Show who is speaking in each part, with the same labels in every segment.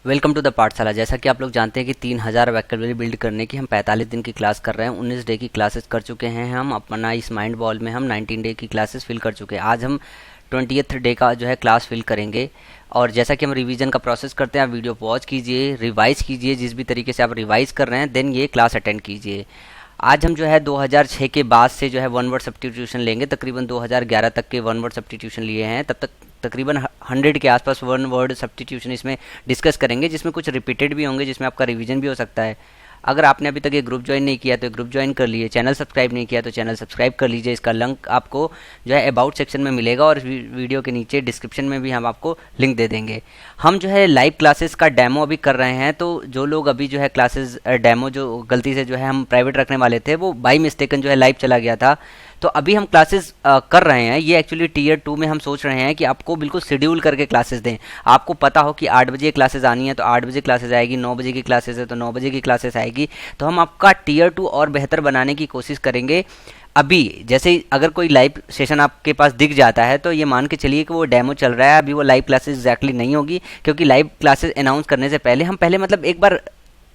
Speaker 1: Welcome to the पाठशाला। जैसा कि आप लोग जानते हैं कि 3000 वोकैबुलरी बिल्ड करने की हम 45 दिन की क्लास कर रहे हैं। 19 डे की क्लासेस कर चुके हैं। हम अपना इस माइंड बॉल में हम 19 डे की क्लासेस फिल कर चुके हैं। आज हम 20th डे का जो है क्लास फिल करेंगे। और जैसा कि हम रिवीजन का प्रोसेस करते हैं, आप वीडियो पॉज कीजिए, रिवाइज कीजिए, जिस भी तरीके से आप रिवाइज कर रहे हैं देन ये क्लास अटेंड कीजिए। आज हम जो है 2006 के बाद से जो है वन वर्ड सब्स्टिट्यूशन लेंगे। तकरीबन 2011 तक के वन वर्ड सब्स्टिट्यूशन लिए हैं। तब तक तकरीबन 100 के आसपास वन वर्ड सब्स्टिट्यूशन इसमें डिस्कस करेंगे, जिसमें कुछ रिपीटेड भी होंगे, जिसमें आपका रिवीजन भी हो सकता है। अगर आपने अभी तक ये ग्रुप ज्वाइन नहीं किया तो ग्रुप ज्वाइन कर लिए। चैनल सब्सक्राइब नहीं किया तो चैनल सब्सक्राइब कर लीजिए। इसका लिंक आपको जो है अबाउट सेक्शन में मिलेगा और वीडियो के नीचे डिस्क्रिप्शन में भी हम आपको लिंक दे देंगे। हम जो है लाइव क्लासेस का डेमो अभी कर रहे हैं, तो जो लोग अभी जो है क्लासेस डेमो जो गलती से जो है हम प्राइवेट रखने वाले थे वो बाई मिस्टेकन जो है लाइव चला गया था। तो अभी हम क्लासेस कर रहे हैं। ये एक्चुअली टीयर 2 में हम सोच रहे हैं कि आपको बिल्कुल शेड्यूल करके क्लासेस दें। आपको पता हो कि 8 बजे क्लासेस आनी है तो 8 बजे क्लासेस आएगी, 9 बजे की क्लासेस है तो 9 बजे की क्लासेस आएगी। तो हम आपका टीयर 2 और बेहतर बनाने की कोशिश करेंगे। अभी जैसे अगर कोई लाइव सेशन आपके पास दिख जाता है तो ये मान के चलिए कि वो डेमो चल रहा है। अभी वो लाइव क्लासेस एग्जैक्टली नहीं होगी, क्योंकि लाइव क्लासेस अनाउंस करने से पहले हम मतलब एक बार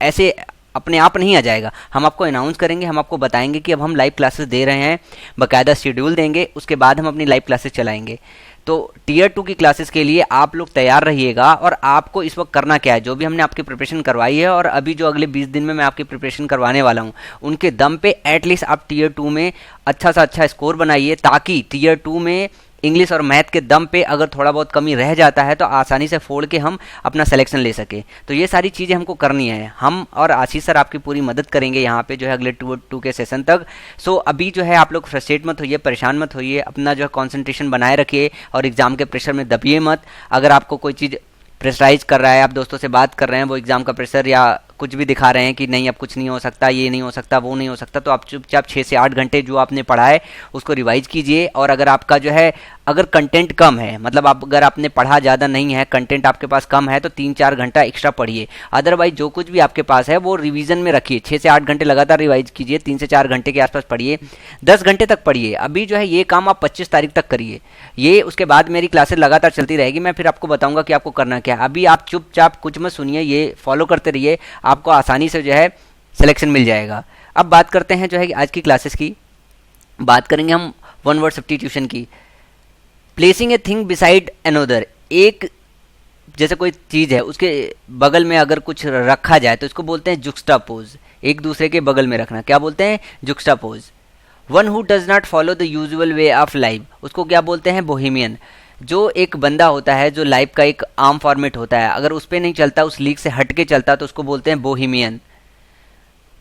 Speaker 1: ऐसे अपने आप नहीं आ जाएगा। हम आपको अनाउंस करेंगे, हम आपको बताएंगे कि अब हम लाइव क्लासेस दे रहे हैं, बाकायदा शेड्यूल देंगे, उसके बाद हम अपनी लाइव क्लासेस चलाएंगे। तो टीयर 2 की क्लासेस के लिए आप लोग तैयार रहिएगा। और आपको इस वक्त करना क्या है, जो भी हमने आपकी प्रिपरेशन करवाई है और अभी जो अगले 20 दिन में मैं आपकी प्रिपरेशन करवाने वाला हूं, उनके दम पे एटलीस्ट आप टीयर 2 में अच्छा सा अच्छा स्कोर बनाइए, ताकि टीयर 2 में इंग्लिश और मैथ के दम पे अगर थोड़ा बहुत कमी रह जाता है तो आसानी से फोड़ के हम अपना सिलेक्शन ले सके। तो ये सारी चीज़ें हमको करनी है। हम और आशीष सर आपकी पूरी मदद करेंगे यहाँ पे जो है अगले 2 के सेशन तक। सो अभी जो है आप लोग फ्रस्ट्रेट मत होइए, परेशान मत होइए, अपना जो है कॉन्सेंट्रेशन बनाए रखिए और एग्जाम के प्रेशर में दबिए मत। अगर आपको कोई चीज़ प्रेशराइज कर रहा है, आप दोस्तों से बात कर रहे हैं, वो एग्जाम का प्रेशर या कुछ भी दिखा रहे हैं कि नहीं अब कुछ नहीं हो सकता, ये नहीं हो सकता, वो नहीं हो सकता, तो आप चुपचाप 6 से 8 घंटे जो आपने पढ़ा है उसको रिवाइज कीजिए। और अगर आपका जो है अगर कंटेंट कम है, मतलब आप अगर आपने पढ़ा ज़्यादा नहीं है, कंटेंट आपके पास कम है, तो 3-4 घंटा एक्स्ट्रा पढ़िए। अदरवाइज जो कुछ भी आपके पास है वो रिवीजन में रखिए। 6 से 8 घंटे लगातार रिवाइज कीजिए, 3 से 4 घंटे के आसपास पढ़िए, 10 घंटे तक पढ़िए। अभी जो है ये काम आप 25 तारीख तक करिए। ये उसके बाद मेरी क्लासेस लगातार चलती रहेगी, मैं फिर आपको बताऊंगा कि आपको करना क्या है। अभी आप चुपचाप कुछ मत सुनिए, ये फॉलो करते रहिए, आपको आसानी से जो है सिलेक्शन मिल जाएगा। अब बात करते हैं जो है आज की क्लासेस की। बात करेंगे हम वन वर्ड सब्स्टिट्यूशन की। Placing a thing beside another, एक जैसे कोई चीज़ है उसके बगल में अगर कुछ रखा जाए तो इसको बोलते हैं जुक्सटापोज। एक दूसरे के बगल में रखना क्या बोलते हैं? Juxtapose. One who does not follow the usual way of life, उसको क्या बोलते हैं? बोहेमियन। जो एक बंदा होता है जो लाइफ का एक आम फॉर्मेट होता है, अगर उस पर नहीं चलता, उस लीग से हट के चलता, तो उसको बोलते हैं Bohemian.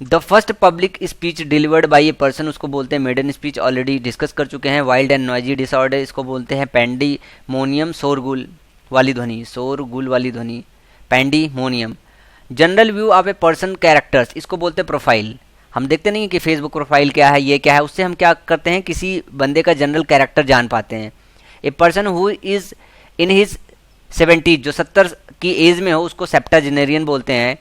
Speaker 1: The first public speech delivered by a person, उसको बोलते हैं मेडन स्पीच, ऑलरेडी डिस्कस कर चुके हैं। वाइल्ड एंड नॉइजी डिसऑर्डर, इसको बोलते हैं पैंडीमोनियम, शोरगुल वाली ध्वनि, शोरगुल वाली ध्वनि, pandemonium. General view of a person characters, इसको बोलते हैं प्रोफाइल। हम देखते नहीं कि फेसबुक प्रोफाइल क्या है, ये क्या है, उससे हम क्या करते हैं, किसी बंदे का जनरल कैरेक्टर जान पाते हैं। ए person who is in his 70, जो 70 की एज में हो उसको सेप्टाजेनेरियन बोलते हैं।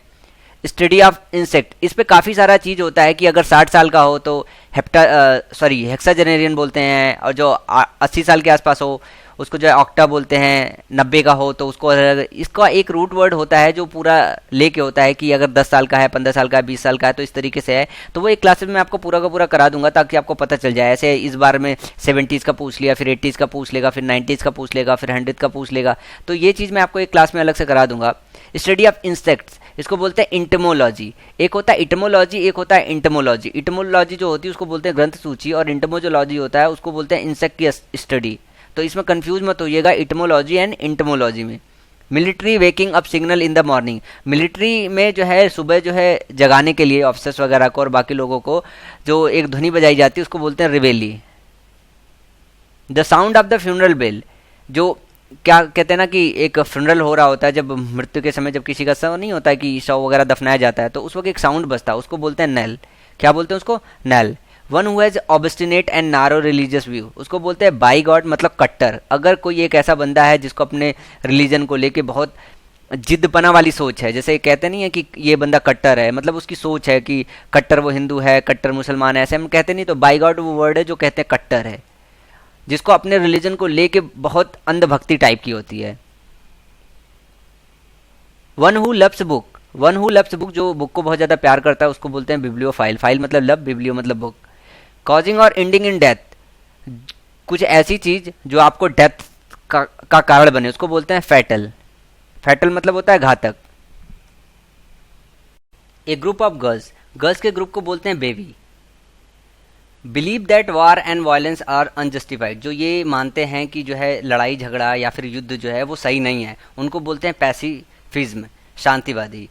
Speaker 1: स्टडी ऑफ इंसेक्ट, इस पे काफ़ी सारा चीज़ होता है कि अगर 60 साल का हो तो हेक्साजेनेरियन बोलते हैं, और जो 80 साल के आसपास हो उसको जो है ऑक्टा बोलते हैं, 90 का हो तो उसको इसका एक रूट वर्ड होता है जो पूरा लेके होता है कि अगर 10 साल का है, 15 साल का है, 20 साल का है, तो इस तरीके से है। तो वो एक क्लासेस में आपको पूरा का पूरा करा दूंगा ताकि आपको पता चल जाए। ऐसे इस बार में 70s का पूछ लिया, फिर 80s का पूछ लेगा, फिर 90s का पूछ लेगा, फिर 100 का पूछ लेगा, तो ये चीज़ मैं आपको एक क्लास में अलग से करा दूंगा। स्टडी ऑफ इंसेक्ट्स, इसको बोलते हैं इंटमोलॉजी। एक होता है इटमोलॉजी, एक होता है इंटमोलॉजी। इटमोलॉजी जो होती है उसको बोलते हैं ग्रंथ सूची, और इंटमोलॉजी होता है उसको बोलते हैं इंसेक्ट की स्टडी। तो इसमें कंफ्यूज मत होइएगा इटमोलॉजी एंड इंटमोलॉजी में। Military waking up signal in the morning, military में जो है सुबह जो है जगाने के लिए ऑफिसर्स वगैरह को और बाकी लोगों को जो एक ध्वनि बजाई जाती है उसको बोलते हैं reveille. The sound of the funeral bell, जो क्या कहते हैं ना कि एक फ्यूनरल हो रहा होता है, जब मृत्यु के समय जब किसी का शव नहीं होता है कि शव वगैरह दफनाया जाता है, तो उस वक्त एक साउंड बजता है, उसको बोलते हैं नेल। क्या बोलते हैं उसको? Nail. One who has obstinate and narrow religious view, उसको बोलते हैं बाई गॉड, मतलब कट्टर। अगर कोई एक ऐसा बंदा है जिसको अपने रिलीजन को लेके बहुत जिद्दपना वाली सोच है, जैसे कहते नहीं है कि ये बंदा कट्टर है, मतलब उसकी सोच है कि कट्टर वो हिंदू है, कट्टर मुसलमान है, ऐसे हम कहते नहीं। तो बाई गॉड वो वर्ड है जो कहते हैं कट्टर है, जिसको अपने रिलीजन को लेके बहुत अंधभक्ति टाइप की होती है। One who loves book, one who loves book, जो बुक को बहुत ज़्यादा प्यार करता है उसको बोलते हैं बिब्लियोफाइल। फाइल मतलब लव, बिब्लियो मतलब बुक। कॉजिंग और एंडिंग इन डेथ, कुछ ऐसी चीज जो आपको डेथ का कारण बने उसको बोलते हैं फैटल। फैटल मतलब होता है घातक। A group of girls, girls के ग्रुप को बोलते हैं baby. Believe that war and violence are unjustified, जो ये मानते हैं कि जो है लड़ाई झगड़ा या फिर युद्ध जो है वो सही नहीं है, उनको बोलते हैं पैसिफिज्म, शांतिवादी।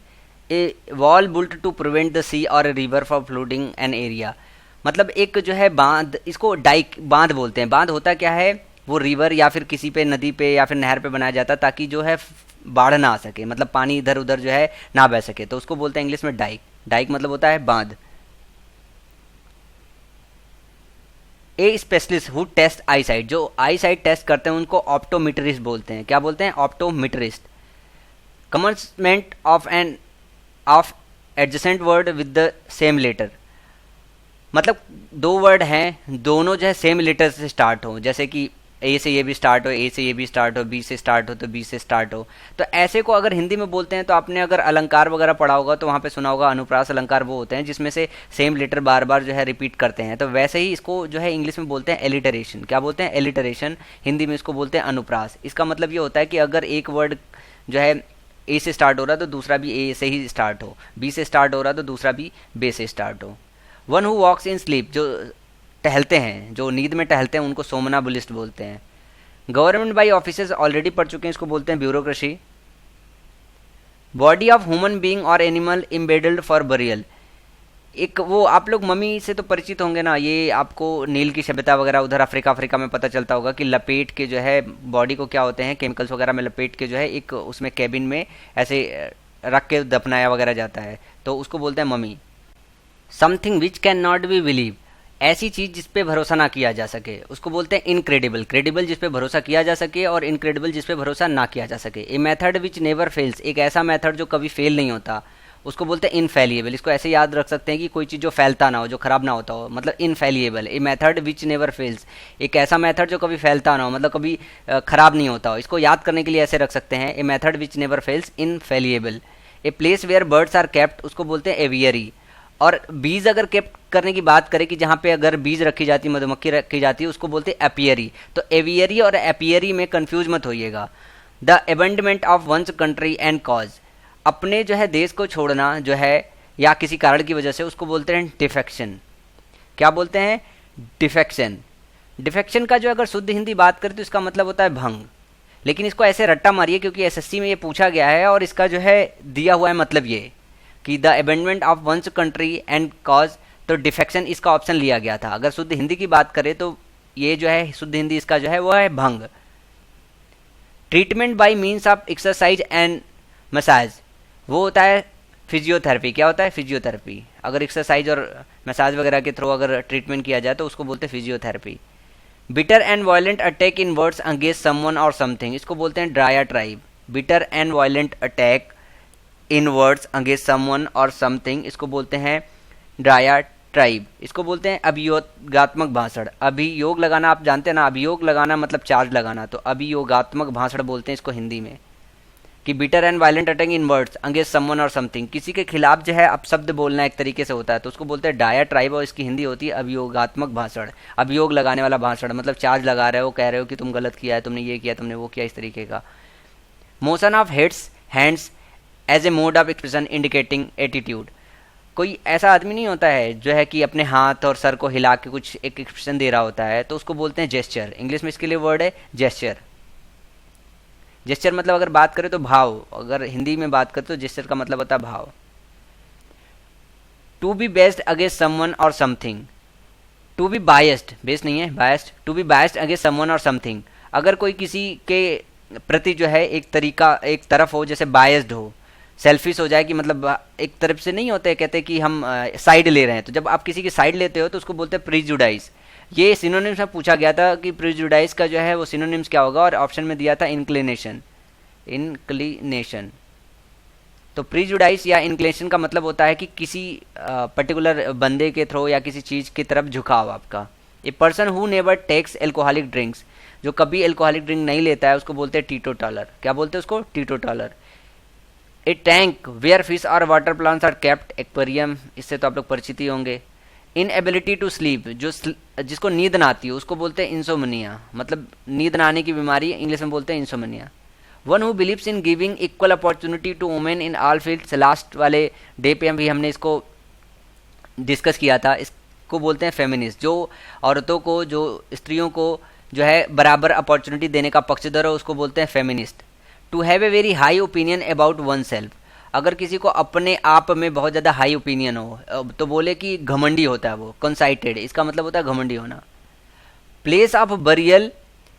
Speaker 1: A wall built to prevent the sea or a river from flooding an area, मतलब एक जो है बांध, इसको डाइक बांध बोलते हैं। बांध होता क्या है, वो रिवर या फिर किसी पे नदी पे या फिर नहर पे बनाया जाता ताकि जो है बाढ़ ना आ सके, मतलब पानी इधर उधर जो है ना बह सके, तो उसको बोलते हैं इंग्लिश में डाइक। डाइक मतलब होता है बांध। A specialist who test eye sight, जो आई साइट टेस्ट करते हैं उनको ऑप्टोमीटरिस्ट बोलते हैं। क्या बोलते हैं? Optometrist. Commencement of adjacent word with the same letter, मतलब दो वर्ड हैं दोनों जो है सेम लेटर से स्टार्ट हो, जैसे कि ए से ये भी स्टार्ट हो, ए से ये भी स्टार्ट हो, बी से स्टार्ट हो तो बी से स्टार्ट हो। तो ऐसे को अगर हिंदी में बोलते हैं तो आपने अगर अलंकार वगैरह पढ़ा होगा तो वहाँ पे सुना होगा अनुप्रास अलंकार, वो होते हैं जिसमें से सेम लेटर बार बार जो है रिपीट करते हैं। तो वैसे ही इसको जो है इंग्लिश में बोलते हैं एलिटरेशन। क्या बोलते हैं? एलिटरेशन। हिंदी में इसको बोलते हैं अनुप्रास। इसका मतलब ये होता है कि अगर एक वर्ड जो है ए से स्टार्ट हो रहा है तो दूसरा भी ए से ही स्टार्ट हो, बी से स्टार्ट हो रहा है तो दूसरा भी बे से स्टार्ट हो। One who walks in sleep, जो टहलते हैं, जो नींद में टहलते हैं उनको सोमनाबुलिस्ट बोलते हैं। गवर्नमेंट बाई ऑफिसर्स ऑलरेडी पढ़ चुके हैं, इसको बोलते हैं bureaucracy. Body of human being और एनिमल इम्बेडल्ड फॉर बरियल, एक वो आप लोग मम्मी से तो परिचित होंगे ना, ये आपको नील की सभ्यता वगैरह उधर अफ्रीका में पता चलता होगा कि लपेट के जो है बॉडी को क्या होते हैं केमिकल्स वगैरह में लपेट के जो है एक उसमें कैबिन में ऐसे रख के दफनाया वगैरह जाता है, तो उसको बोलते हैं mummy. Something which can not be believe, ऐसी चीज जिस पे भरोसा ना किया जा सके उसको बोलते हैं इनक्रेडिबल। क्रेडिबल जिस पे भरोसा किया जा सके और इनक्रेडिबल जिस पे भरोसा ना किया जा सके। ए मेथड विच नेवर फेल्स, एक ऐसा मेथड जो कभी फेल नहीं होता उसको बोलते हैं इनफेलिएबल। इसको ऐसे याद रख सकते हैं कि कोई चीज़ जो फैलता ना हो, जो खराब ना होता हो, मतलब infallible. A method which never fails, एक ऐसा मेथड जो कभी फैलता ना हो, मतलब कभी खराब नहीं होता हो। इसको याद करने के लिए ऐसे रख सकते हैं, a method which never fails, infallible. A place where birds are kept, उसको बोलते हैं एवियरी। और बीज अगर केप्ट करने की बात करें कि जहाँ पे अगर बीज रखी जाती है, मधुमक्खी रखी जाती है, उसको बोलते हैं एपियरी। तो एवियरी और एपियरी में कंफ्यूज मत होइएगा। The abandonment of one's country and cause, अपने जो है देश को छोड़ना जो है या किसी कारण की वजह से, उसको बोलते हैं डिफेक्शन। क्या बोलते हैं? डिफेक्शन। डिफेक्शन का जो अगर शुद्ध हिंदी बात करें तो इसका मतलब होता है भंग, लेकिन इसको ऐसे रट्टा मारिए क्योंकि एसएससी में ये पूछा गया है और इसका जो है दिया हुआ है मतलब ये कि the abandonment of one's country and cause, तो डिफेक्शन इसका ऑप्शन लिया गया था। अगर शुद्ध हिंदी की बात करें तो ये जो है शुद्ध हिंदी इसका जो है वो है भंग। Treatment bye means of exercise and massage, वो होता है फिजियोथेरेपी। क्या होता है? फिजियोथेरेपी। अगर एक्सरसाइज और मसाज वगैरह के थ्रू अगर ट्रीटमेंट किया जाए तो उसको बोलते हैं physiotherapy. Bitter and violent attack in words against someone or something, इसको बोलते हैं diatribe. Bitter and violent attack in words against someone or something, इसको बोलते हैं डायाट्राइब। इसको बोलते हैं अभियोगात्मक भाषण। अभियोग लगाना आप जानते हैं ना, अभियोग लगाना मतलब चार्ज लगाना, तो अभियोगात्मक भाषण बोलते हैं इसको हिंदी में। कि bitter and violent attack in words against someone or something, किसी के खिलाफ जो है अपशब्द बोलना एक तरीके से होता है, तो उसको बोलते हैं डायाट्राइब और इसकी हिंदी होती है अभियोगात्मक भाषण। अभियोग लगाने वाला भाषण मतलब चार्ज लगा रहे हो, कह रहे हो कि तुम गलत किया है, तुमने ये किया, तुमने वो किया, इस तरीके का। Motion of heads hands as a mode of expression indicating attitude, कोई ऐसा आदमी नहीं होता है जो है कि अपने हाथ और सर को हिला के कुछ एक एक्सप्रेशन दे रहा होता है, तो उसको बोलते हैं जेस्चर। इंग्लिश में इसके लिए वर्ड है जेस्चर। जेस्चर मतलब अगर बात करें तो भाव, अगर हिंदी में बात करें तो जेस्चर का मतलब होता है भाव। To be based against someone or something, to be biased, based नहीं है biased, to be biased against someone or something, अगर कोई किसी के प्रति जो है एक तरीका एक तरफ हो, जैसे बायस्ड हो, सेल्फिश हो जाए कि मतलब एक तरफ से नहीं होते, कहते कि हम साइड ले रहे हैं, तो जब आप किसी की साइड लेते हो तो उसको बोलते हैं प्रीजुडाइज। ये सिनोनिम्स में पूछा गया था कि प्रीजुडाइज का जो है वो सिनोनिम्स क्या होगा, और ऑप्शन में दिया था इंक्लिनेशन। इंक्लिनेशन, तो प्रीजुडाइज या इंक्लिनेशन का मतलब होता है कि किसी पर्टिकुलर बंदे के थ्रू या किसी चीज़ की तरफ झुकाव आपका। A person who never takes alcoholic drinks, जो कभी एल्कोहलिक ड्रिंक नहीं लेता है उसको बोलते हैं टीटोटालर। क्या बोलते हैं उसको? Teetotaller. A tank where fish और water plants are kept, aquarium, इससे तो आप लोग परिचित ही होंगे। इनएबिलिटी टू स्लीप, जिसको नींद ना आती हो उसको बोलते हैं इंसोमनिया, मतलब नींद ना आने की बीमारी इंग्लिश में बोलते हैं insomnia. One who believes in giving equal opportunity to women in all fields, last वाले डे पे भी हमने इसको डिस्कस किया था, इसको बोलते हैं फेमिनिस्ट, जो औरतों को, जो स्त्रियों को जो है बराबर अपॉर्चुनिटी देने का पक्षधर हो उसको बोलते हैं feminist. To have a very high opinion about oneself, अगर किसी को अपने आप में बहुत ज़्यादा हाई ओपिनियन हो तो बोले कि घमंडी होता है वो, कंसाइटेड, इसका मतलब होता है घमंडी होना। Place of burial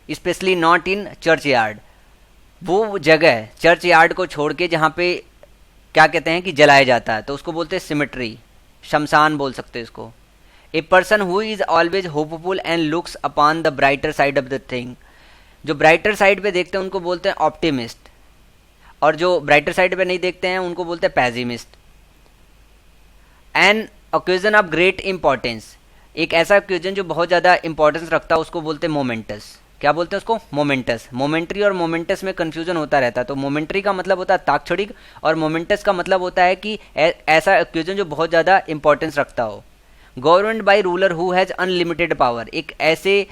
Speaker 1: specially not in church yard, वो जगह चर्च यार्ड को छोड़ के जहाँ पे क्या कहते हैं कि जलाया जाता है तो उसको बोलते हैं सिमेट्री, शमशान बोल सकते हैं इसको। ए person who is always hopeful and looks upon the brighter side of the thing, जो ब्राइटर साइड पे देखते हैं उनको बोलते हैं ऑप्टिमिस्ट, और जो ब्राइटर साइड पे नहीं देखते हैं उनको बोलते हैं pessimist. An occasion of great importance, एक ऐसा ओकेजन जो बहुत ज़्यादा इंपॉर्टेंस रखता है उसको बोलते हैं मोमेंटस, क्या बोलते हैं उसको, मोमेंटस। मोमेंट्री और मोमेंटस में कंफ्यूजन होता रहता है, तो मोमेंट्री का मतलब होता है तात्क्षणिक और मोमेंटस का मतलब होता है कि ऐसा ओकेजन जो बहुत ज़्यादा इंपॉर्टेंस रखता हो। Government by ruler who has unlimited power, एक ऐसे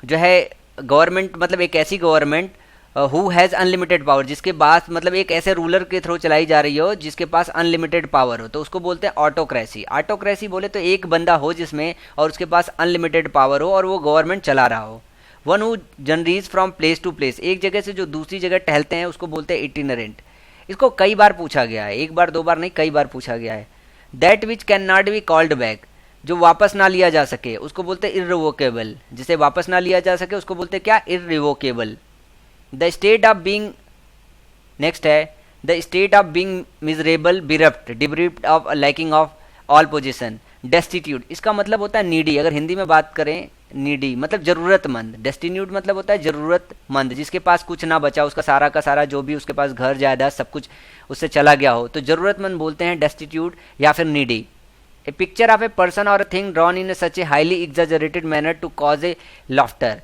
Speaker 1: जो है गवर्नमेंट, मतलब एक ऐसी government who has unlimited power, जिसके पास मतलब एक ऐसे रूलर के थ्रू चलाई जा रही हो जिसके पास अनलिमिटेड पावर हो, तो उसको बोलते हैं ऑटोक्रेसी। ऑटोक्रेसी बोले तो एक बंदा हो जिसमें और उसके पास अनलिमिटेड पावर हो और वो गवर्नमेंट चला रहा हो। One who journeys from place to place, एक जगह से जो दूसरी जगह टहलते हैं उसको बोलते हैं इटिनरेंट। इसको कई बार पूछा गया है, एक बार दो बार नहीं, कई बार पूछा गया है। That which can not be called back, जो वापस ना लिया जा सके उसको बोलते हैं इर्रिवोकेबल, जिसे वापस ना लिया जा सके उसको बोलते हैं क्या, irrevocable. The state of being, next है the state of being miserable, bereft, deprived of, lacking of all position, destitute, इसका मतलब होता है नीडी, अगर हिंदी में बात करें नीडी मतलब जरूरतमंद, डेस्टिट्यूट मतलब होता है जरूरतमंद, जिसके पास कुछ ना बचा, उसका सारा का सारा जो भी उसके पास घर जायदाद सब कुछ उससे चला गया हो, तो जरूरतमंद बोलते हैं डेस्टिट्यूट या फिर needy. A picture of a person or thing drawn in such a highly exaggerated manner to cause a laughter,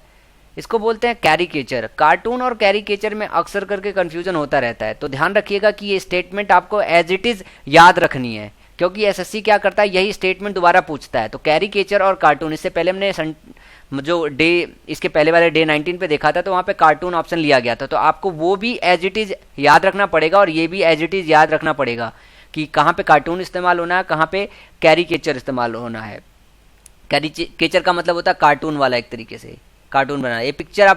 Speaker 1: इसको बोलते हैं कैरिकेचर। कार्टून और कैरिकेचर में अक्सर करके कंफ्यूजन होता रहता है, तो ध्यान रखिएगा कि ये स्टेटमेंट आपको एज इट इज याद रखनी है, क्योंकि एसएससी क्या करता है यही स्टेटमेंट दोबारा पूछता है। तो कैरिकेचर और कार्टून, इससे पहले हमने जो डे, इसके पहले वाले डे 19 पे देखा था तो वहाँ पे कार्टून ऑप्शन लिया गया था, तो आपको वो भी एज इट इज याद रखना पड़ेगा और ये भी एज इट इज याद रखना पड़ेगा कि कहाँ पे कार्टून इस्तेमाल होना है, कहाँ पे कैरिकेचर इस्तेमाल होना है। कैरिकेचर का मतलब होता है कार्टून वाला, एक तरीके से कार्टून बनाना। A picture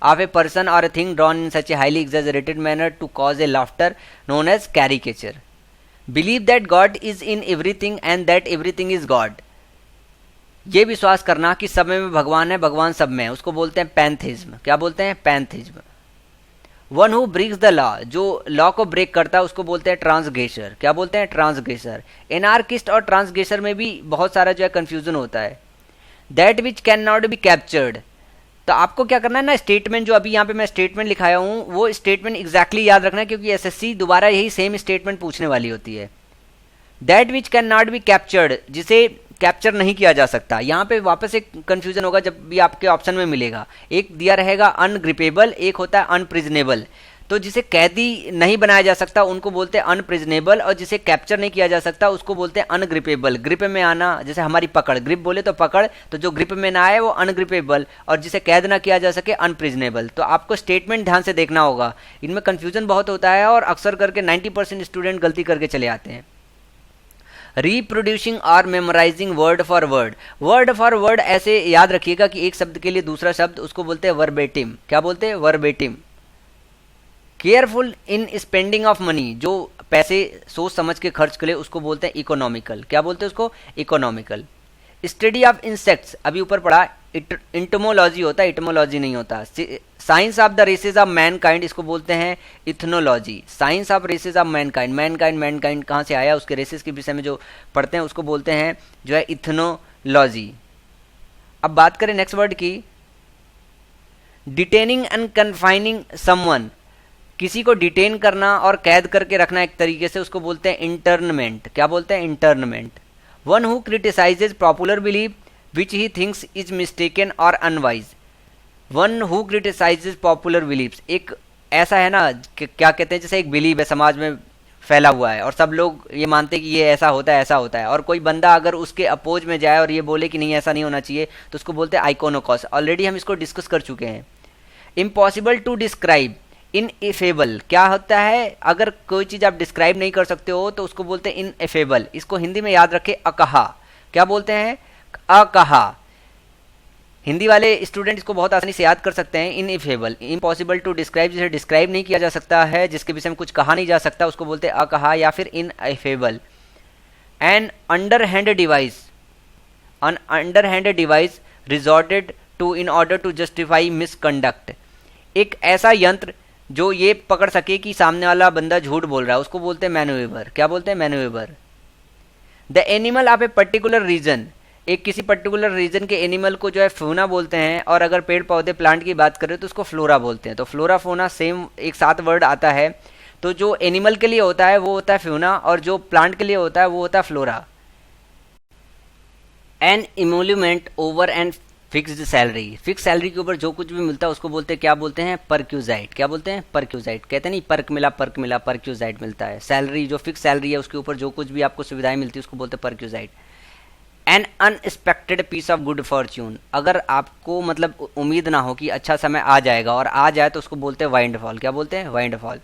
Speaker 1: of a person or a thing drawn in such a highly exaggerated manner to cause a laughter known as caricature. Believe that God is in everything and that everything is God, ये विश्वास करना कि सब में भगवान है, भगवान सब में है, उसको बोलते हैं पैंथिज्म। क्या बोलते हैं, pantheism. One who breaks the law, जो लॉ को ब्रेक करता है उसको बोलते हैं ट्रांसग्रेसर। क्या बोलते हैं, ट्रांसग्रेसर। एनार्किस्ट और ट्रांसग्रेसर में भी बहुत सारा जो है कंफ्यूजन होता है। That which can not be captured, तो आपको क्या करना है ना, स्टेटमेंट जो अभी यहाँ पे मैं स्टेटमेंट लिखाया हूँ वो स्टेटमेंट एग्जैक्टली याद रखना है, क्योंकि एसएससी दोबारा यही सेम स्टेटमेंट पूछने वाली होती है। That which can not be captured, जिसे कैप्चर नहीं किया जा सकता। यहाँ पे वापस एक कंफ्यूजन होगा जब भी आपके ऑप्शन में मिलेगा, एक दिया रहेगा अनग्रिपेबल, एक होता है अनप्रिजनेबल। तो जिसे कैदी नहीं बनाया जा सकता उनको बोलते हैं अनप्रिजनेबल, और जिसे कैप्चर नहीं किया जा सकता उसको बोलते हैं अनग्रिपेबल। ग्रिप में आना, जैसे हमारी पकड़, ग्रिप बोले तो पकड़, तो जो ग्रिप में ना आए वो अनग्रिपेबल, और जिसे कैद ना किया जा सके अनप्रिजनेबल। तो आपको स्टेटमेंट ध्यान से देखना होगा, इनमें कन्फ्यूजन बहुत होता है और अक्सर करके 90% स्टूडेंट गलती करके चले आते हैं। रिप्रोड्यूसिंग और memorising word for word, word for word ऐसे याद रखिएगा कि एक शब्द के लिए दूसरा शब्द, उसको बोलते हैं वर्बेटिम। क्या बोलते हैं, verbatim. Careful in spending of money, जो पैसे सोच समझ के खर्च करें उसको बोलते हैं इकोनॉमिकल। क्या बोलते हैं उसको, इकोनॉमिकल। स्टडी ऑफ इंसेक्ट्स, अभी ऊपर पढ़ा, इंटमोलॉजी होता है, इटमोलॉजी नहीं होता। Science of the races of mankind, इसको बोलते हैं ethnology. Science of races of mankind, mankind कहाँ से आया, उसके रेसेस के विषय में जो पढ़ते हैं उसको बोलते हैं जो है इथनोलॉजी। अब बात करें नेक्स्ट वर्ड की, डिटेनिंग एंड कन्फाइनिंग समवन, किसी को डिटेन करना और कैद करके रखना एक तरीके से, उसको बोलते हैं इंटर्नमेंट। क्या बोलते हैं, internment. One who criticises popular belief which he thinks is mistaken or unwise. One who criticises popular believes, एक ऐसा है ना क्या कहते हैं, जैसे एक बिलीव है समाज में फैला हुआ है और सब लोग ये मानते हैं कि ये ऐसा होता है, ऐसा होता है। और कोई बंदा अगर उसके अपोज में जाए और ये बोले कि नहीं ऐसा नहीं होना चाहिए, तो उसको बोलते हैं आइकोनोकॉस। ऑलरेडी हम इसको डिस्कस कर चुके हैं। इम्पॉसिबल टू डिस्क्राइब, इनएफेबल, क्या होता है? अगर कोई चीज़ आप डिस्क्राइब नहीं कर सकते हो तो उसको बोलते हैं इनएफेबल। इसको हिंदी में याद रखे, अकहा। क्या बोलते हैं? अकहा। हिंदी वाले स्टूडेंट इसको बहुत आसानी से याद कर सकते हैं। इनएफेबल, इम्पॉसिबल टू डिस्क्राइब, जिसे डिस्क्राइब नहीं किया जा सकता है, जिसके विषय में कुछ कहा नहीं जा सकता, उसको बोलते हैं अकहा या फिर ineffable. An underhand device, an underhand device resorted to in order to justify misconduct. एक ऐसा यंत्र जो ये पकड़ सके कि सामने वाला बंदा झूठ बोल रहा है, उसको बोलते हैं मैनोवेवर। क्या बोलते हैं? Manoeuvre. The animal of a particular region, एक किसी पर्टिकुलर रीजन के एनिमल को जो है फ्लोना बोलते हैं, और अगर पेड़ पौधे प्लांट की बात करें तो उसको फ्लोरा बोलते हैं। तो फ्लोरा फोना सेम एक साथ वर्ड आता है। तो जो एनिमल के लिए होता है वो होता है फ्यूना, और जो प्लांट के लिए होता है वो होता है flora. An emolument over and fixed salary, fix salary के ऊपर जो कुछ भी मिलता है उसको बोलते हैं, क्या बोलते हैं? परक्यूजाइट। क्या बोलते हैं? परक्यूजाइट। कहते हैं नहीं पर्क मिला, पर्क मिला, परक्यूजाइट मिलता है। सैलरी, जो फिक्स सैलरी है उसके ऊपर जो कुछ भी आपको सुविधाएं मिलती है उसको बोलते हैं perquisite. An unexpected piece of good fortune, अगर आपको मतलब उम्मीद ना हो कि अच्छा समय आ जाएगा और आ जाए तो उसको बोलते हैं वाइंडफॉल। क्या बोलते हैं? Windfall.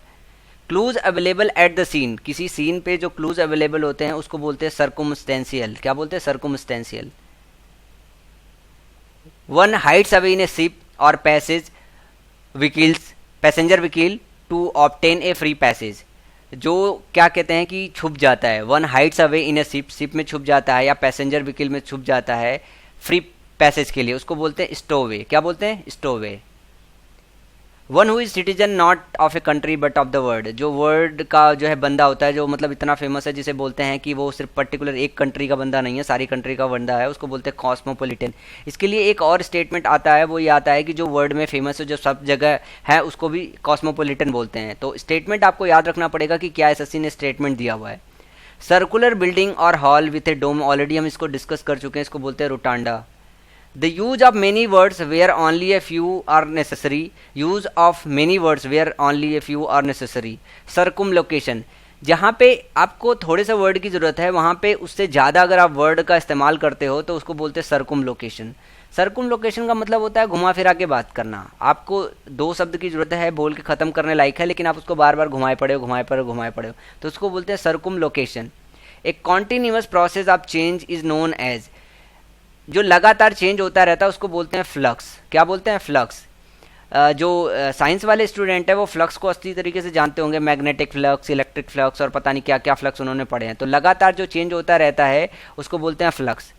Speaker 1: Clues available at the scene, किसी सीन पे जो क्लूज अवेलेबल होते हैं उसको बोलते हैं सर्कुमस्टेंशियल। क्या बोलते हैं? Circumstantial. One hides away in a ship or passage vehicles, passenger vehicle to obtain a free passage, जो क्या कहते हैं कि छुप जाता है। One hides away in a ship, ship में छुप जाता है या पैसेंजर व्हीकल में छुप जाता है फ्री पैसेज के लिए, उसको बोलते हैं स्टोवे। क्या बोलते हैं? Stowaway. One who is citizen not of a country but of the world, जो वर्ल्ड का जो है बंदा होता है, जो मतलब इतना फेमस है, जिसे बोलते हैं कि वो सिर्फ पर्टिकुलर एक कंट्री का बंदा नहीं है, सारी कंट्री का बंदा है, उसको बोलते हैं कॉस्मोपोलिटन। इसके लिए एक और स्टेटमेंट आता है, वो ये आता है कि जो वर्ल्ड में फेमस है, जो सब जगह है, उसको भी कॉस्मोपोलिटन बोलते हैं। तो स्टेटमेंट आपको याद रखना पड़ेगा कि क्या एसएससी ने स्टेटमेंट दिया हुआ है। सर्कुलर बिल्डिंग और hall with a dome, already हम इसको डिस्कस कर चुके हैं, इसको बोलते हैं रोटांडा। The use of many words where only a few are necessary. Use of many words where only a few are necessary. Circumlocution, जहाँ पे आपको थोड़े से वर्ड की ज़रूरत है वहाँ पे उससे ज़्यादा अगर आप वर्ड का इस्तेमाल करते हो तो उसको बोलते हैं सर्कुमलोकेशन। सर्कुमलोकेशन का मतलब होता है घुमा फिरा के बात करना। आपको दो शब्द की ज़रूरत है, बोल के ख़त्म करने लायक है, लेकिन आप उसको बार बार घुमाए पड़े हो, घुमाए पड़े हो, घुमाए पड़े हो, तो उसको बोलते हैं सर्कुमलोकेशन। एक continuous process of change is known as, जो लगातार चेंज होता रहता है उसको बोलते हैं फ्लक्स। क्या बोलते हैं? फ्लक्स। जो साइंस वाले स्टूडेंट है वो फ्लक्स को अच्छी तरीके से जानते होंगे, मैग्नेटिक फ्लक्स, इलेक्ट्रिक फ्लक्स और पता नहीं क्या क्या फ्लक्स उन्होंने पढ़े हैं। तो लगातार जो चेंज होता रहता है उसको बोलते हैं flux.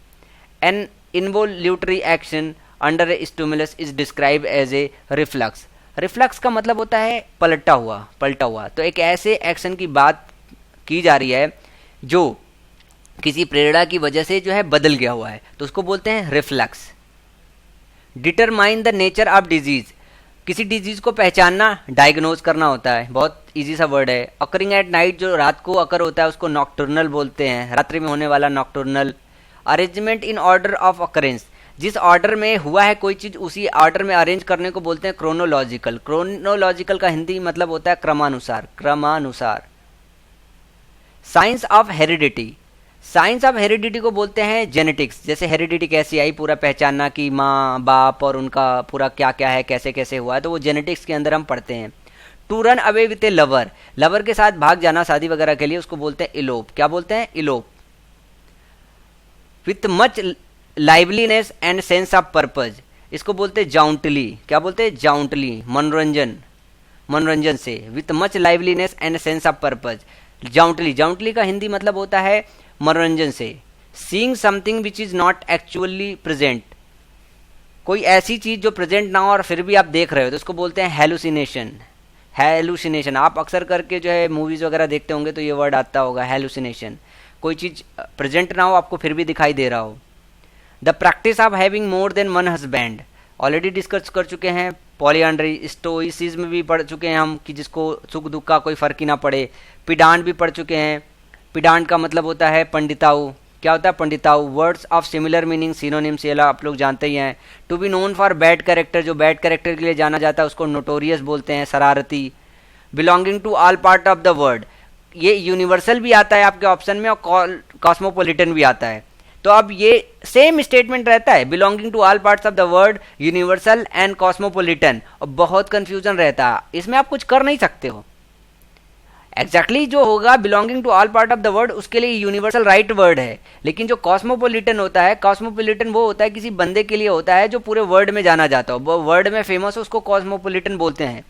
Speaker 1: An involuntary action under a stimulus is describe as a reflux. Reflux का मतलब होता है पलटा हुआ, पलटा हुआ। तो एक ऐसे एक्शन की बात की जा रही है जो किसी प्रेरणा की वजह से जो है बदल गया हुआ है, तो उसको बोलते हैं reflux. Determine the nature of disease, किसी डिजीज को पहचानना, डायग्नोज करना होता है, बहुत इजी सा वर्ड है। अकरिंग एट नाइट, जो रात को अकर होता है उसको नॉक्टर्नल बोलते हैं, रात्रि में होने वाला nocturnal. Arrangement in order of occurrence, जिस ऑर्डर में हुआ है कोई चीज़ उसी ऑर्डर में अरेंज करने को बोलते हैं क्रोनोलॉजिकल। क्रोनोलॉजिकल का हिंदी मतलब होता है क्रमानुसार, क्रमानुसार। Science of heredity, science of heredity को बोलते हैं जेनेटिक्स। जैसे हेरिडिटी कैसी आई, पूरा पहचानना कि माँ बाप और उनका पूरा क्या क्या है, कैसे कैसे हुआ है, तो वो जेनेटिक्स के अंदर हम पढ़ते हैं। To run away with a lover, lover के साथ भाग जाना शादी वगैरह के लिए, उसको बोलते हैं इलोप। क्या बोलते हैं? Elope. With much liveliness and sense of purpose, इसको बोलते हैं जाउंटली। क्या बोलते हैं? जाउंटली, मनोरंजन, मनोरंजन से। With much liveliness and sense of purpose, jauntily. Jauntily का हिंदी मतलब होता है मनोरंजन से। Seeing something which is not actually present, कोई ऐसी चीज़ जो प्रेजेंट ना हो और फिर भी आप देख रहे हो, तो उसको बोलते हैं हेलुसिनेशन। हेलुसिनेशन, आप अक्सर करके जो है मूवीज़ वगैरह देखते होंगे तो ये वर्ड आता होगा, हेलुसिनेशन। कोई चीज़ प्रेजेंट ना हो, आपको फिर भी दिखाई दे रहा हो। The practice of having more than one husband, already discuss कर चुके हैं। पॉलीआंड्री, स्टोइसिज्म भी पढ़ चुके हैं हम, कि जिसको सुख दुख का कोई फ़र्क ही ना पड़े। पिडांट भी पढ़ चुके हैं। पिडांट का मतलब होता है पंडिताऊ। क्या होता है पंडिताऊ? Words of similar meaning, synonyms, ये आप लोग जानते ही हैं। To be known for bad character, जो बैड कैरेक्टर के लिए जाना जाता है उसको नोटोरियस बोलते हैं, शरारती। Belonging to all part of the world, ये यूनिवर्सल भी आता है आपके ऑप्शन में और कॉस्मोपॉलिटन भी आता है। तो अब ये सेम स्टेटमेंट रहता है, belonging to all parts of the world, universal and cosmopolitan, और बहुत कंफ्यूजन रहता है इसमें, आप कुछ कर नहीं सकते हो। एग्जैक्टली जो होगा belonging to all part of the world उसके लिए यूनिवर्सल राइट वर्ड है, लेकिन जो कॉस्मोपॉलिटन होता है, कॉस्मोपॉलिटन वो होता है किसी बंदे के लिए होता है जो पूरे वर्ल्ड में जाना जाता हो, वो वर्ल्ड में फेमस हो, उसको कॉस्मोपॉलिटन बोलते हैं।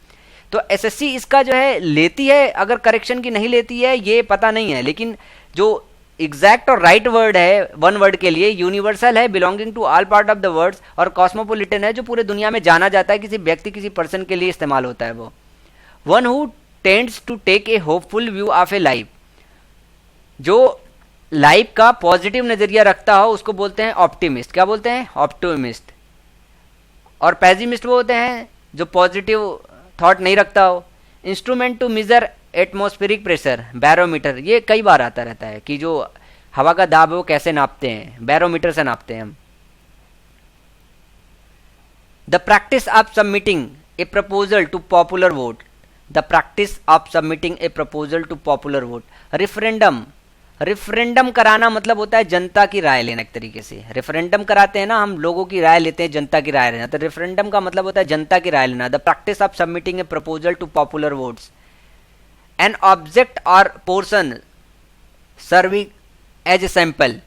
Speaker 1: तो एसएससी इसका जो है लेती है, अगर करेक्शन की नहीं लेती है ये पता नहीं है, लेकिन जो एग्जैक्ट और राइट वर्ड है वन वर्ड के लिए, यूनिवर्सल है belonging to all part of the world, और कॉस्मोपॉलिटन है जो पूरे दुनिया में जाना जाता है, किसी व्यक्ति किसी पर्सन के लिए इस्तेमाल होता है वो। One who tends to take a hopeful view of a life, जो लाइफ का पॉजिटिव नजरिया रखता हो उसको बोलते हैं ऑप्टिमिस्ट। क्या बोलते हैं? ऑप्टिमिस्ट। और पेसिमिस्ट वो होते हैं जो पॉजिटिव थॉट नहीं रखता हो। Instrument to measure atmospheric pressure, barometer, ये कई बार आता रहता है कि जो हवा का दाब है वो कैसे नापते हैं, बैरोमीटर से नापते हैं हम। The practice of submitting a proposal to popular vote, the practice of submitting a proposal to popular vote. Referendum, referendum कराना मतलब होता है जनता की राय लेना। एक तरीके से रेफरेंडम कराते हैं ना हम, लोगों की राय लेते हैं, जनता की राय लेना, तो रेफरेंडम का मतलब होता है जनता की राय लेना। The practice of submitting a proposal to popular votes. An object or portion serving as a sample,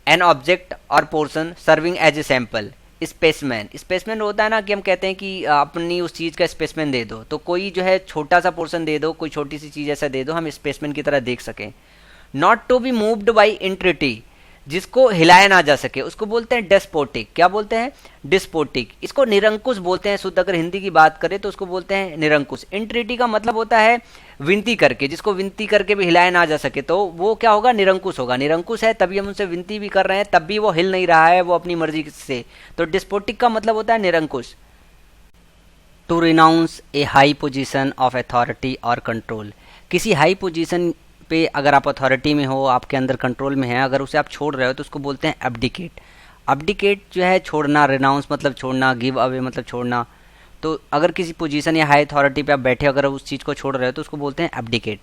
Speaker 1: an object or portion serving as a sample. Specimen, specimen होता है ना कि हम कहते हैं कि अपनी उस चीज़ का स्पेसमैन दे दो, तो कोई जो है छोटा सा पोर्शन दे दो, कोई छोटी सी चीज़ ऐसा दे दो हम स्पेसमैन की तरह देख सकें। Not to be moved by entreaty, जिसको हिलाया ना जा सके उसको बोलते हैं डेस्पोटिक। क्या बोलते हैं? डिस्पोटिक। इसको निरंकुश बोलते हैं, शुद्ध अगर हिंदी की बात करें तो उसको बोलते हैं निरंकुश। इंट्रिटी का मतलब होता है विनती करके, जिसको विनती करके भी हिलाया ना जा सके तो वो क्या होगा? निरंकुश होगा। निरंकुश है तभी हम उनसे विनती भी कर रहे हैं, तब भी वो हिल नहीं रहा है, वो अपनी मर्जी से, तो डिस्पोटिक का मतलब होता है निरंकुश। To renounce a high position of authority और कंट्रोल, किसी हाई पोजीशन पे अगर आप अथॉरिटी में हो, आपके अंदर कंट्रोल में है, अगर उसे आप छोड़ रहे हो तो उसको बोलते हैं एब्डिकेट। एब्डिकेट जो है छोड़ना, रिनाउंस मतलब छोड़ना, गिव अवे मतलब छोड़ना। तो अगर किसी पोजीशन या हाई अथॉरिटी पे आप बैठे अगर उस चीज़ को छोड़ रहे हो तो उसको बोलते हैं abdicate.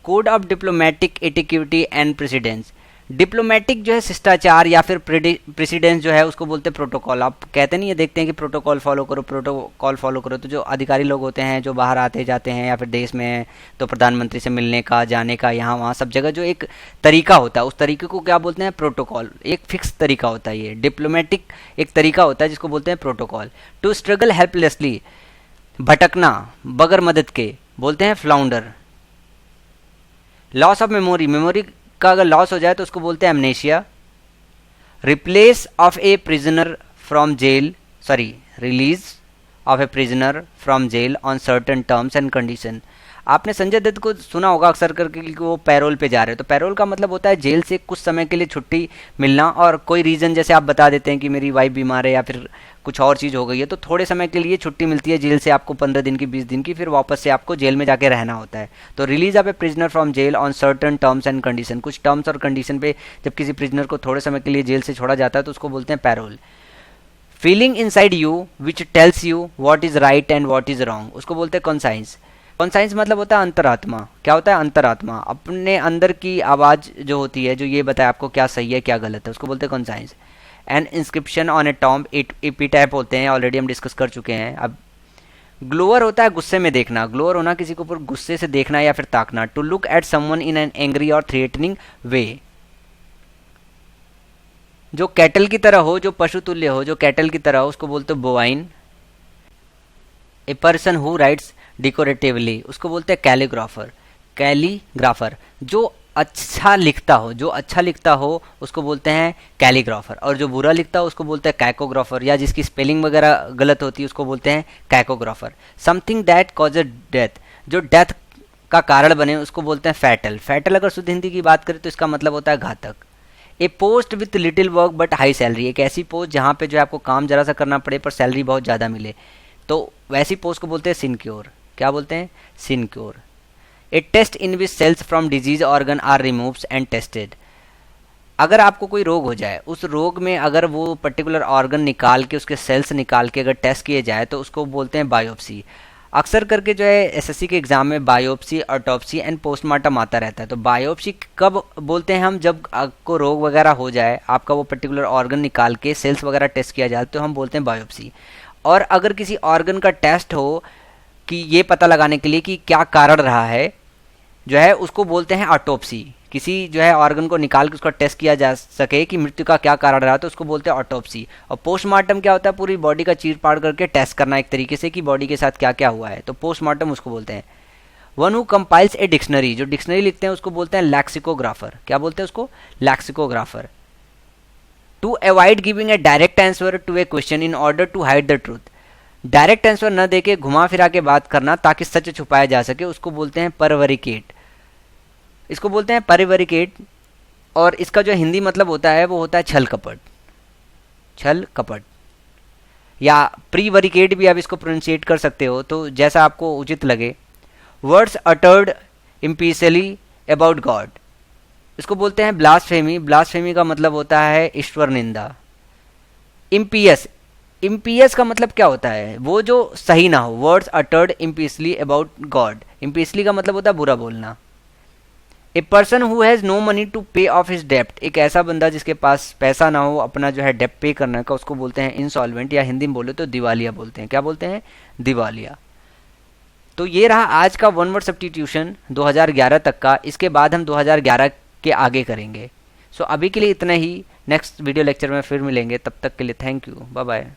Speaker 1: Code of diplomatic etiquette and precedence, diplomatic जो है शिष्टाचार या फिर प्रेसिडेंस जो है उसको बोलते हैं प्रोटोकॉल। आप कहते नहीं है, देखते हैं कि प्रोटोकॉल फॉलो करो, प्रोटोकॉल फॉलो करो, तो जो अधिकारी लोग होते हैं जो बाहर आते जाते हैं या फिर देश में हैं तो प्रधानमंत्री से मिलने का, जाने का, यहाँ वहाँ सब जगह जो एक तरीका होता है उस तरीके को क्या बोलते हैं? प्रोटोकॉल। एक फिक्स तरीका होता है ये, डिप्लोमेटिक एक तरीका होता है जिसको बोलते हैं प्रोटोकॉल। टू स्ट्रगल हेल्पलेसली, भटकना बगैर मदद के, बोलते हैं flounder. Loss of memory, memory का अगर लॉस हो जाए तो उसको बोलते हैं amnesia. Replace of a prisoner from jail, sorry release of a prisoner from jail on certain terms and condition. आपने संजय दत्त को सुना होगा अक्सर करके कि वो पैरोल पे जा रहे हो, तो पैरोल का मतलब होता है जेल से कुछ समय के लिए छुट्टी मिलना, और कोई रीज़न जैसे आप बता देते हैं कि मेरी वाइफ बीमार है या फिर कुछ और चीज़ हो गई है, तो थोड़े समय के लिए छुट्टी मिलती है जेल से आपको, 15 दिन की, 20 दिन की, फिर वापस से आपको जेल में जाके रहना होता है। तो release of a prisoner from jail on certain terms and condition, कुछ टर्म्स और कंडीशन पे जब किसी प्रिजनर को थोड़े समय के लिए जेल से छोड़ा जाता है तो उसको बोलते हैं parole. Feeling inside you which tells you what is right and what is wrong, उसको बोलते हैं कॉन्साइंस। कॉन्साइंस मतलब होता है अंतरात्मा। क्या होता है? अंतरात्मा, अपने अंदर की आवाज़ जो होती है जो ये बताए आपको क्या सही है क्या गलत है, उसको बोलते हैं conscience. An inscription on a tomb, epitaph होते हैं, ऑलरेडी हम डिस्कस कर चुके हैं। अब ग्लोअर होता है गुस्से में देखना, ग्लोअर होना किसी के ऊपर गुस्से से देखना या फिर ताकना। To look at someone in an angry or threatening way, जो कैटल की तरह हो, जो पशु तुल्य हो, जो कैटल की तरह हो, उसको बोलते हैं bovine. A person who writes decoratively, उसको बोलते हैं कैलीग्राफर। कैलीग्राफर जो अच्छा लिखता हो, जो अच्छा लिखता हो उसको बोलते हैं कैलीग्राफर, और जो बुरा लिखता हो उसको बोलते हैं कैकोग्राफर, या जिसकी स्पेलिंग वगैरह गलत होती है उसको बोलते हैं कैकोग्राफर। समथिंग दैट कॉजेज डेथ, जो डेथ का कारण बने उसको बोलते हैं फैटल। फैटल अगर शुद्ध हिंदी की बात करें तो इसका मतलब होता है घातक। A post with little work but high salary, एक ऐसी पोस्ट जहाँ पे जो है आपको काम जरा सा करना पड़े पर सैलरी बहुत ज़्यादा मिले, तो वैसी पोस्ट को बोलते हैं सिनक्योर। क्या बोलते हैं? Sinecure. A test in which cells from disease organ are removed and tested, अगर आपको कोई रोग हो जाए, उस रोग में अगर वो पर्टिकुलर ऑर्गन निकाल के, उसके सेल्स निकाल के अगर टेस्ट किए जाए तो उसको बोलते हैं बायोप्सी। अक्सर करके जो है एसएससी के एग्जाम में बायोप्सी, ऑटोप्सी एंड पोस्टमार्टम आता रहता है। तो बायोप्सी कब बोलते हैं हम, जब आपको रोग वगैरह हो जाए, आपका वो पर्टिकुलर ऑर्गन निकाल के सेल्स वगैरह टेस्ट किया जाए तो हम बोलते हैं बायोप्सी। और अगर किसी ऑर्गन का टेस्ट हो कि ये पता लगाने के लिए कि क्या कारण रहा है जो है, उसको बोलते हैं ऑटोप्सी। किसी जो है ऑर्गन को निकाल के उसका टेस्ट किया जा सके कि मृत्यु का क्या कारण रहा, तो उसको बोलते हैं ऑटोप्सी। और पोस्टमार्टम क्या होता है, पूरी बॉडी का चीर फाड़ करके टेस्ट करना एक तरीके से कि बॉडी के साथ क्या क्या हुआ है, तो पोस्टमार्टम उसको बोलते हैं। One who compiles a dictionary, जो डिक्शनरी लिखते हैं उसको बोलते हैं लैक्सिकोग्राफर। क्या बोलते हैं उसको, lexicographer. To avoid giving a direct answer to a question in order to hide the truth, direct answer न देके घुमा फिरा के बात करना ताकि सच छुपाया जा सके, उसको बोलते हैं परवरिकेट। इसको बोलते हैं परिवरिकेट। और इसका जो हिंदी मतलब होता है वो होता है छल कपट, छल कपट, या प्रीवरिकेट भी आप इसको प्रोनाउंसिएट कर सकते हो, तो जैसा आपको उचित लगे। Words uttered impiously about God, इसको बोलते हैं ब्लास्फेमी। ब्लास्फेमी का मतलब होता है ईश्वर निंदा। इम्पियस, इम्पियस का मतलब क्या होता है, वो जो सही ना हो। Words uttered impiously about God, impiously का मतलब होता है बुरा बोलना। A person who has no money to pay off his डेप्ट, एक ऐसा बंदा जिसके पास पैसा ना हो अपना जो है डेप्ट पे करने का, उसको बोलते हैं इंसॉल्वेंट, या हिंदी में बोले तो दिवालिया बोलते हैं। क्या बोलते हैं, दिवालिया। तो ये रहा आज का वन वर्ड सब्स्टिट्यूशन 2011 तक का। इसके बाद हम 2011 के आगे करेंगे। सो अभी के लिए इतना ही, नेक्स्ट वीडियो लेक्चर में फिर मिलेंगे, तब तक के लिए थैंक यू, बाय बाय।